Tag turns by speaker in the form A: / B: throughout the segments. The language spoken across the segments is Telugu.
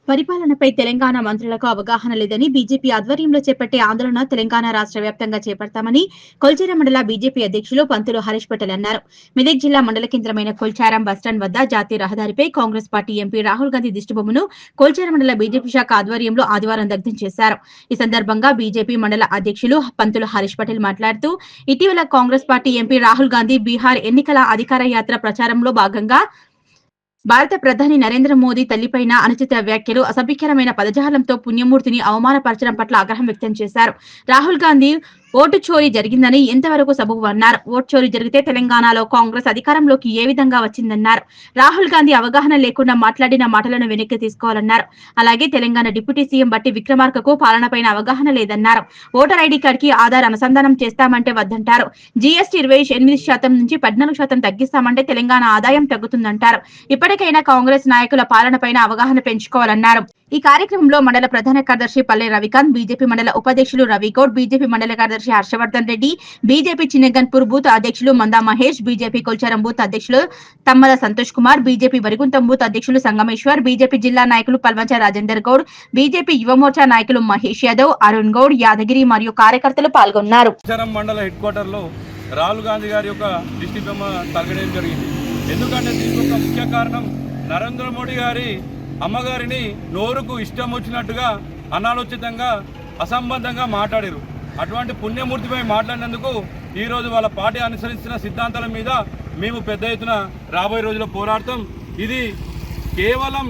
A: పరిపాలనపై తెలంగాణ మంత్రులకు అవగాహన లేదని బీజేపీ ఆధ్వర్యంలో చేపట్టే ఆందోళన తెలంగాణ రాష్ట్ర వ్యాప్తంగా చేపడతామని కొల్చారం మండల బీజేపీ అధ్యక్షులు పంతులు హరీష్ పటేల్ అన్నారు. మెదక్ జిల్లా మండల కేంద్రమైన కొల్చారం బస్టాండ్ వద్ద జాతీయ రహదారిపై కాంగ్రెస్ పార్టీ ఎంపీ రాహుల్ గాంధీ దిష్టిబొమ్మను కొల్చారం మండల బీజేపీ శాఖ ఆధ్వర్యంలో ఆదివారం దగ్ధం చేశారు. ఈ సందర్భంగా బీజేపీ మండల అధ్యక్షులు పంతులు హరీష్ పటేల్ మాట్లాడుతూ ఇటీవల కాంగ్రెస్ పార్టీ ఎంపీ రాహుల్ గాంధీ బీహార్ ఎన్నికల అధికార యాత్ర ప్రచారంలో భాగంగా భారత ప్రధాని నరేంద్ర మోదీ తల్లిపైన అనుచిత వ్యాఖ్యలు, అసభ్యకరమైన పదజాలంతో పుణ్యమూర్తిని అవమానపరచడం పట్ల ఆగ్రహం వ్యక్తం చేశారు. రాహుల్ గాంధీ ఓటు చోరీ జరిగిందని ఎంతవరకు సబబు అన్నారు. ఓటు చోరీ జరిగితే తెలంగాణలో కాంగ్రెస్ అధికారంలోకి ఏ విధంగా వచ్చిందన్నారు. రాహుల్ గాంధీ అవగాహన లేకుండా మాట్లాడిన మాటలను వెనక్కి తీసుకోవాలన్నారు. అలాగే తెలంగాణ డిప్యూటీ సీఎం బట్టి విక్రమార్కకు పాలనపైన అవగాహన లేదన్నారు. ఓటర్ ఐడి కార్డ్ కి ఆధార్ అనుసంధానం చేస్తామంటే వద్దంటారు. జీఎస్టీ 28% నుంచి 14% తగ్గిస్తామంటే తెలంగాణ ఆదాయం తగ్గుతుందంటారు. ఇప్పటికైనా కాంగ్రెస్ నాయకుల పాలనపైన అవగాహన పెంచుకోవాలన్నారు. ఈ కార్యక్రమంలో మండల ప్రధాన కార్యదర్శి పల్లె రవికాంత్, బీజేపీ మండల ఉపాధ్యక్షులు రవిగౌడ్, బీజేపీ మండల కార్యదర్శి హర్షవర్ధన్ రెడ్డి, బీజేపీ చిన్నగన్పూర్ బూత్ అధ్యక్షులు మందా మహేష్, బీజేపీ కొల్చారం బూత్ అధ్యక్షులు తమ్మల సంతోష్ కుమార్, బీజేపీ వరిగుంతం బూత్ అధ్యక్షులు సంగమేశ్వర్, బీజేపీ జిల్లా నాయకులు పల్వంచ రాజేందర్ గౌడ్, బీజేపీ యువమోర్చా నాయకులు మహేష్ యాదవ్, అరుణ్ గౌడ్, యాదగిరి మరియు కార్యకర్తలు పాల్గొన్నారు.
B: మండల హెడ్ క్వార్టర్ లో రాహుల్ గాంధీ గారి యొక్క దిష్టి బొమ్మ తరగడం జరిగింది. ఎందుకంటే దీనికి ఒక ముఖ్య కారణం నరేంద్ర మోడీ గారి అమ్మగారిని నోరుకు ఇష్టం వచ్చినట్టుగా అనాలోచితంగా అసంబద్ధంగా మాట్లాడారు. అటువంటి పుణ్యమూర్తిపై మాట్లాడినందుకు ఈరోజు వాళ్ళ పార్టీ అనుసరిస్తున్న సిద్ధాంతాల మీద మేము పెద్ద ఎత్తున రాబోయే రోజుల్లో పోరాడతాం. ఇది కేవలం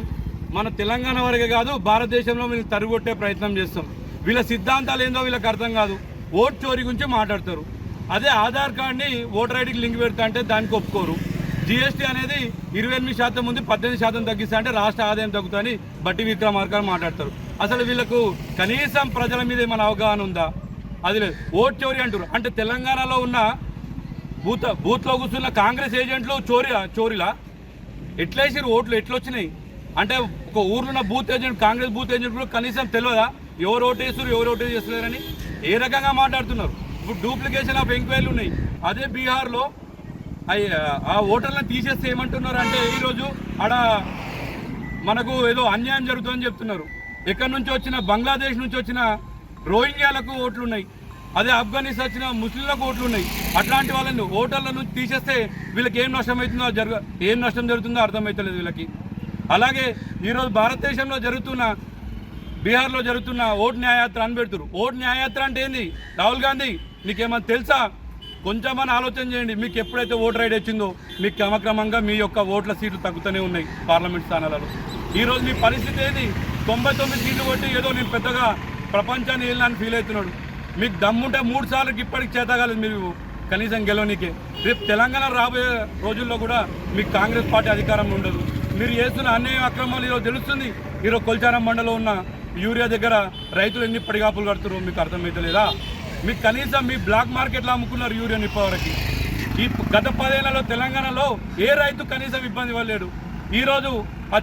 B: మన తెలంగాణ వరకే కాదు, భారతదేశంలో వీళ్ళు తరిగొట్టే ప్రయత్నం చేస్తాం. వీళ్ళ సిద్ధాంతాలు ఏందో వీళ్ళకి అర్థం కాదు. ఓటు చోరీ గురించి మాట్లాడతారు. అదే ఆధార్ కార్డ్ని ఓటర్ ఐడికి లింక్ పెడతా అంటే దానికి ఒప్పుకోరు. జీఎస్టీ అనేది 28% ఉంది, 18% తగ్గిస్తా అంటే రాష్ట్ర ఆదాయం తగ్గుతుందని బట్టి విక్రమార్క మాట్లాడతారు. అసలు వీళ్ళకు కనీసం ప్రజల మీద ఏమైనా అవగాహన ఉందా? అది లేదు. ఓటు చోరీ అంటారు. అంటే తెలంగాణలో ఉన్న బూత్లో కూర్చున్న కాంగ్రెస్ ఏజెంట్లు చోరీలా ఎట్లేసారు? ఓట్లు ఎట్లొచ్చినాయి అంటే ఒక ఊర్లో ఉన్న బూత్ ఏజెంట్, కాంగ్రెస్ బూత్ ఏజెంట్లు కనీసం తెలియదా ఎవరు ఓటేస్తారు ఎవరు ఓటు చేస్తలేరని? ఏ రకంగా మాట్లాడుతున్నారు? ఇప్పుడు డూప్లికేషన్ ఆఫ్ ఎంక్వైరీలు ఉన్నాయి. అదే బీహార్లో ఆ ఓటర్లను తీసేస్తే ఏమంటున్నారు అంటే ఈరోజు ఆడ మనకు ఏదో అన్యాయం జరుగుతుందని చెప్తున్నారు. ఎక్కడి నుంచి వచ్చిన బంగ్లాదేశ్ నుంచి వచ్చిన రోహింగ్యాలకు ఓట్లు ఉన్నాయి. అదే ఆఫ్ఘనిస్తాన్ వచ్చిన ముస్లింలకు ఓట్లు ఉన్నాయి. అట్లాంటి వాళ్ళని ఓటర్ల నుంచి తీసేస్తే వీళ్ళకి ఏం నష్టం అవుతుందో ఏం నష్టం జరుగుతుందో అర్థమవుతలేదు వీళ్ళకి. అలాగే ఈరోజు భారతదేశంలో జరుగుతున్న బీహార్లో జరుగుతున్న ఓటు న్యాయయాత్ర అని పెడుతున్నారు. ఓటు న్యాయయాత్ర అంటే ఏంది? రాహుల్ గాంధీ నీకేమన్నా తెలుసా? కొంచెమని ఆలోచన చేయండి. మీకు ఎప్పుడైతే ఓటర్ ఐడి వచ్చిందో మీకు క్రమక్రమంగా మీ యొక్క ఓట్ల సీట్లు తగ్గుతూనే ఉన్నాయి పార్లమెంట్ స్థానాలలో. ఈరోజు మీ పరిస్థితి ఏది? 99 సీట్లు కొట్టి ఏదో నేను పెద్దగా ప్రపంచాన్ని వెళ్ళాలని ఫీల్ అవుతున్నాడు. మీకు దమ్ముంటే 3 సార్లకి ఇప్పటికి చేతగాలేదు మీరు కనీసం గెలవనీకే. రేపు తెలంగాణ రాబోయే రోజుల్లో కూడా మీకు కాంగ్రెస్ పార్టీ అధికారంలో ఉండదు. మీరు చేస్తున్న అన్యాయం అక్రమాలు ఈరోజు తెలుస్తుంది. ఈరోజు కొల్చారం మండలంలో ఉన్న యూరియా దగ్గర రైతులు ఎన్ని పడిగాపులు కడుతున్నారో మీకు అర్థమవుతలేదా? మీకు కనీసం మీ బ్లాక్ మార్కెట్లో అమ్ముకున్నారు యూరియా ఇప్పటివరకు. ఈ గత 10 ఏళ్లలో తెలంగాణలో ఏ రైతు కనీసం ఇబ్బంది ఇవ్వలేడు. ఈరోజు ఆ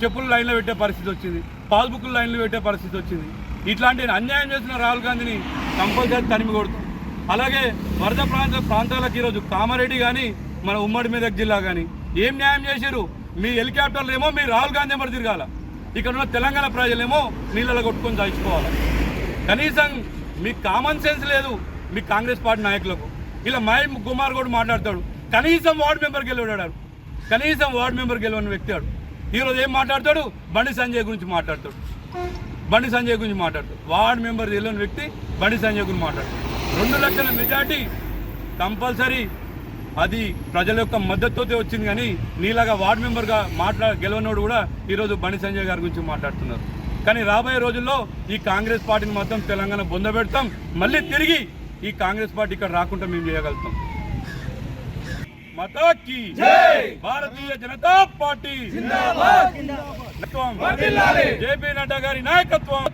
B: చెప్పులు లైన్లో పెట్టే పరిస్థితి వచ్చింది, పాస్బుక్లు లైన్లో పెట్టే పరిస్థితి వచ్చింది. ఇట్లాంటి అన్యాయం చేసిన రాహుల్ గాంధీని కంపల్సరీ తరిమి కొడుతుంది. అలాగే వరద ప్రాంతాలకు ఈరోజు కామారెడ్డి కానీ మన ఉమ్మడి మెదక్ జిల్లా కానీ ఏం న్యాయం చేశారు? మీ హెలికాప్టర్లు ఏమో మీ రాహుల్ గాంధీ ఎవరు తిరగాల, ఇక్కడ ఉన్న తెలంగాణ ప్రజలేమో నీళ్ళలో కొట్టుకొని దాచుకోవాలి. కనీసం మీకు కామన్ సెన్స్ లేదు మీ కాంగ్రెస్ పార్టీ నాయకులకు. ఇలా మహేష్ కుమార్ కూడా మాట్లాడతాడు. కనీసం వార్డు మెంబర్ గెలవడాడు, కనీసం వార్డు మెంబర్ గెలవని వ్యక్తి ఆడు. ఈరోజు ఏం మాట్లాడతాడు? బండి సంజయ్ గురించి మాట్లాడతాడు. వార్డు మెంబర్ గెలవని వ్యక్తి బండి సంజయ్ గురించి మాట్లాడతాడు. 2 లక్షల మెజార్టీ కంపల్సరీ అది ప్రజల యొక్క మద్దతుతో వచ్చింది. కానీ నీలాగా వార్డు మెంబర్గా గెలవనోడు కూడా ఈరోజు బండి సంజయ్ గారి గురించి మాట్లాడుతున్నారు. కానీ రాబోయే రోజుల్లో ఈ కాంగ్రెస్ పార్టీని మొత్తం తెలంగాణ బొందబెడతాం. మళ్ళీ తిరిగి ఈ కాంగ్రెస్ పార్టీ ఇక్కడ రాకుండా మేము చేయగలుగుతాం. మతాకి భారతీయ జనతా పార్టీ జేపీ నడ్డా గారి నాయకత్వం.